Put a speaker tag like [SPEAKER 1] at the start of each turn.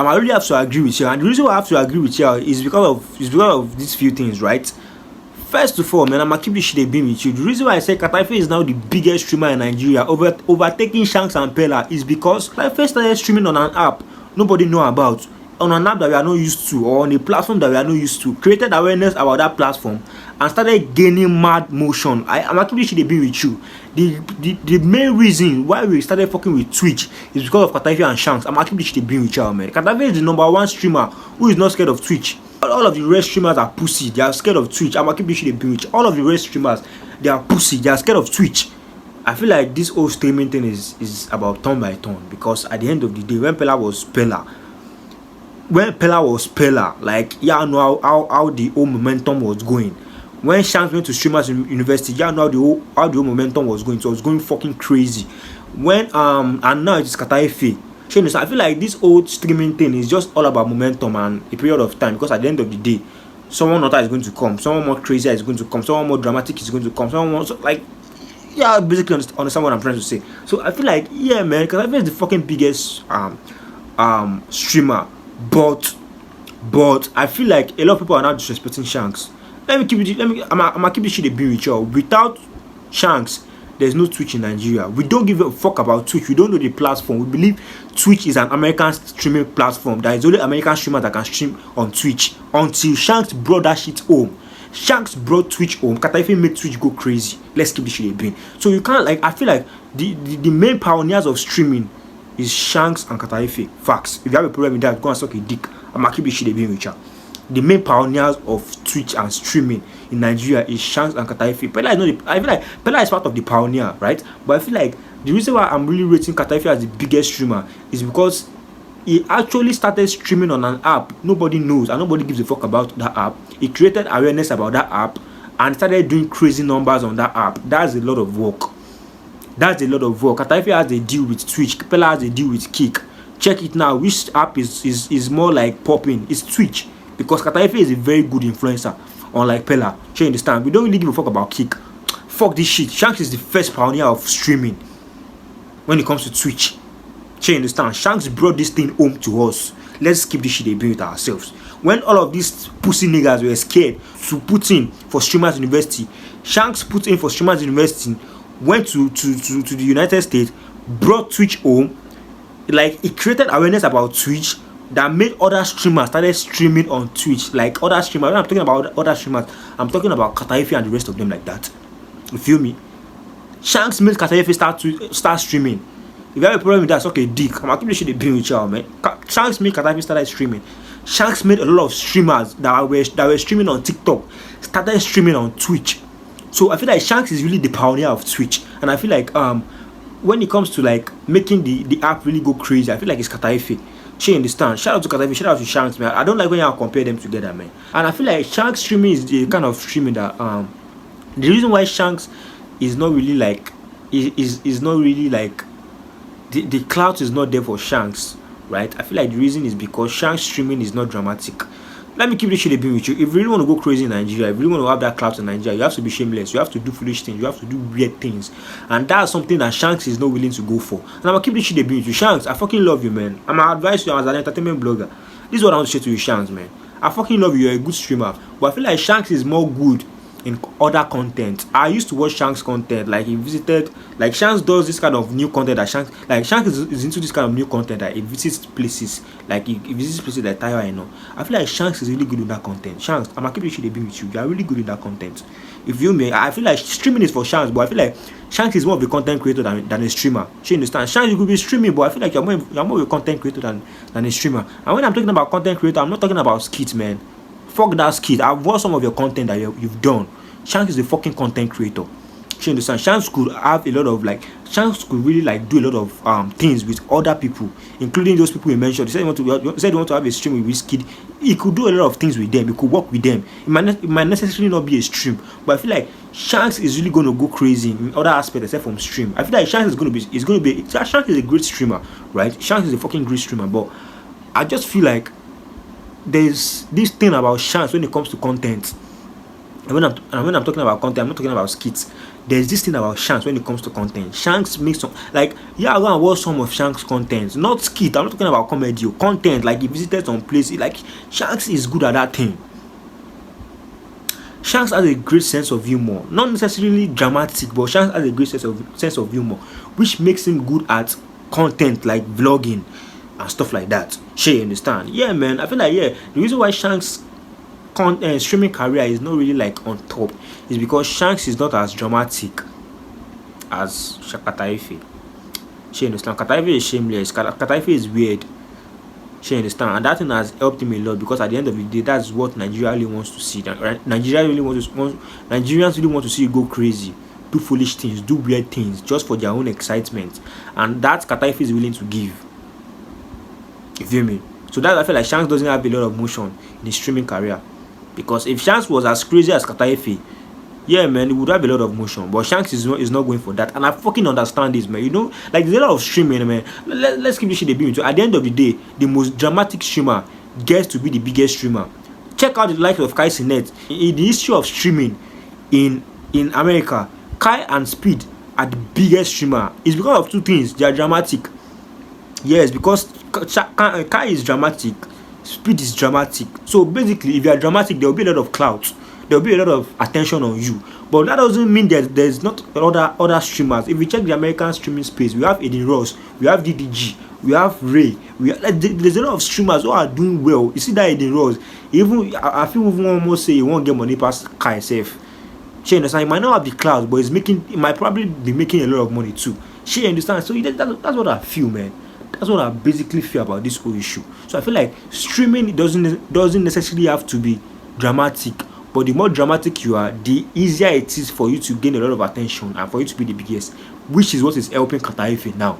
[SPEAKER 1] I really have to agree with you. And the reason why I have to agree with you is because of these few things, right? First of all, man, I'm gonna keep this shit a beam with you. The reason why I say Carta is now the biggest streamer in Nigeria, overtaking Shanks and Pella, is because Carta started streaming on an app nobody know about, on an app that we are not used to, or on a platform that we are not used to, created awareness about that platform, and started gaining mad motion. I'm gonna keep this shit a beam with you. The main reason why we started fucking with Twitch is because of Carta and Shanks. I'm gonna keep this shit a beam with you, man. Carta is the #1 streamer who is not scared of Twitch. All of the rest streamers are pussy. They are scared of Twitch. I'm gonna keep this shit a bitch. All of the rest streamers, they are pussy. They are scared of Twitch. I feel like this whole streaming thing is about turn by turn, because at the end of the day, when Pella was Pella, like, yeah, I know how the whole momentum was going. When Shanks went to Streamers University, yeah, I know how the whole momentum was going. So it was going fucking crazy. When and now it's Carta. I feel like this old streaming thing is just all about momentum and a period of time, because at the end of the day, someone hotter is going to come, someone more crazier is going to come, someone more dramatic is going to come, someone more, so, like, yeah, basically understand what I'm trying to say. So I feel like, yeah, man, because I feel it's the fucking biggest streamer, but I feel like a lot of people are now disrespecting Shanks. I'm gonna keep this shit a bit with you. Without Shanks, there's no Twitch in Nigeria. We don't give a fuck about Twitch. We don't know the platform. We believe Twitch is an American streaming platform. There is only American streamers that can stream on Twitch. Until Shanks brought that shit home. Shanks brought Twitch home. Carta made Twitch go crazy. Let's keep this shit a bin. So you can't, like, I feel like the main pioneers of streaming is Shanks and Carta. Facts. If you have a problem with that, go and suck a dick. I'm gonna keep this shit a bin with you. The main pioneers of Twitch and streaming in Nigeria is Shanks and Carta. Pella is not I feel like Pella is part of the pioneer, right? But I feel like the reason why I'm really rating Carta as the biggest streamer is because he actually started streaming on an app nobody knows and nobody gives a fuck about that app. He created awareness about that app and started doing crazy numbers on that app. That's a lot of work. Carta has a deal with Twitch. Pella has a deal with Kick. Check it now. Which app is more like popping? It's Twitch. Because Carta is a very good influencer, unlike Pella. You understand? We don't really give a fuck about Kick. Fuck this shit. Shanks is the first pioneer of streaming when it comes to Twitch. You understand? Shanks brought this thing home to us. Let's keep this shit a bit with ourselves. When all of these pussy niggas were scared to put in for Streamers University, Shanks put in for Streamers University, went to the United States, brought Twitch home. Like, it created awareness about Twitch that made other streamers started streaming on Twitch. Like, other streamers, when I'm talking about other streamers, I'm talking about Carta and the rest of them, like that. You feel me? Shanks made Carta start streaming. If you have a problem with that, it's okay, dick. I'm actually should be with you, man. Shanks made Carta started streaming. Shanks made a lot of streamers that were streaming on TikTok started streaming on Twitch. So I feel like Shanks is really the pioneer of Twitch, and I feel like when it comes to like making the app really go crazy, I feel like it's Carta. She understand. Shout out to Carta, shout out to Shanks, man. I don't like when you compare them together, man. And I feel like Shanks streaming is the kind of streaming that the reason why Shanks is not really like is not really like the clout is not there for Shanks, right? I feel like the reason is because Shanks streaming is not dramatic. Let me keep this shit a bit with you. If you really want to go crazy in Nigeria, if you really want to have that clout in Nigeria, you have to be shameless. You have to do foolish things. You have to do weird things. And that's something that Shanks is not willing to go for. And I'm going to keep this shit a bit with you. Shanks, I fucking love you, man. I'm going to advise you as an entertainment blogger. This is what I want to say to you, Shanks, man. I fucking love you. You're a good streamer. But I feel like Shanks is more good in other content. I used to watch Shanks content. Like, he visited, like, Shanks does this kind of new content that Shanks, like, Shanks is into this kind of new content that he visits places, like he visits places like Taiwan, you know. I feel like Shanks is really good in that content. Shanks, I'm gonna keep this shit a bit with you. You are really good in that content. If you may, I feel like streaming is for Shanks, but I feel like Shanks is more of a content creator than a streamer. You understand? Shanks, you could be streaming, but I feel like you're more of a content creator than a streamer. And when I'm talking about content creator, I'm not talking about skits, man. Fuck that skit. I've watched some of your content that you've done. Shanks is a fucking content creator. You understand? Shanks could have a lot of like, Shanks could really like do a lot of things with other people, including those people you mentioned. You said you want to have a stream with Wizkid. He could do a lot of things with them. He could work with them. It might necessarily not be a stream, but I feel like Shanks is really going to go crazy in other aspects except from stream. I feel like Shanks is going to be. Shanks is a great streamer, right? Shanks is a fucking great streamer, but I just feel like there's this thing about Shanks when it comes to content. And when I'm talking about content, I'm not talking about skits. there's this thing about Shanks when it comes to content. Shanks makes some, like, yeah, I go and watch some of Shanks' content, not skit. I'm not talking about comedy or content. Like, he visited some place. Like, Shanks is good at that thing. Shanks has a great sense of humor, not necessarily dramatic, but Shanks has a great sense of humor, which makes him good at content like vlogging and stuff like that. Sure, you understand? Yeah, man. I feel like, yeah, the reason why Shanks' streaming career is not really like on top is because Shanks is not as dramatic as Kataife. She understand? Kataife is shameless. Kataife is weird. She understand? And that thing has helped him a lot, because at the end of the day, that's what Nigeria really wants to see. Nigerians really want to see you go crazy, do foolish things, do weird things just for their own excitement, and that Kataife is willing to give. You feel me? So that, I feel like Shanks doesn't have a lot of motion in his streaming career, because if Shanks was as crazy as Kataife, yeah, man, it would have a lot of motion. But Shanks is not going for that, and I fucking understand this, man. You know, like, there's a lot of streaming, man. Let's keep this shit a bit. At the end of the day, the most dramatic streamer gets to be the biggest streamer. Check out the likes of Kai Sinet. In the history of streaming in America, Kai and Speed are the biggest streamer. It's because of two things. They are dramatic. Yes, because Kai is dramatic, Speed is dramatic. So basically, if you are dramatic, there will be a lot of clout. There will be a lot of attention on you. But that doesn't mean that there's not other streamers. If we check the American streaming space, we have Aiden Ross, we have DDG, we have Ray. There's a lot of streamers who are doing well. You see that Aiden Ross, even I feel even almost say he won't get money past Kai himself. She understand? He might not have the clout, but he might probably be making a lot of money too. She understand? So that's what I feel, man. That's what I basically feel about this whole issue. So I feel like streaming doesn't necessarily have to be dramatic. But the more dramatic you are, the easier it is for you to gain a lot of attention and for you to be the biggest, which is what is helping Kataife now.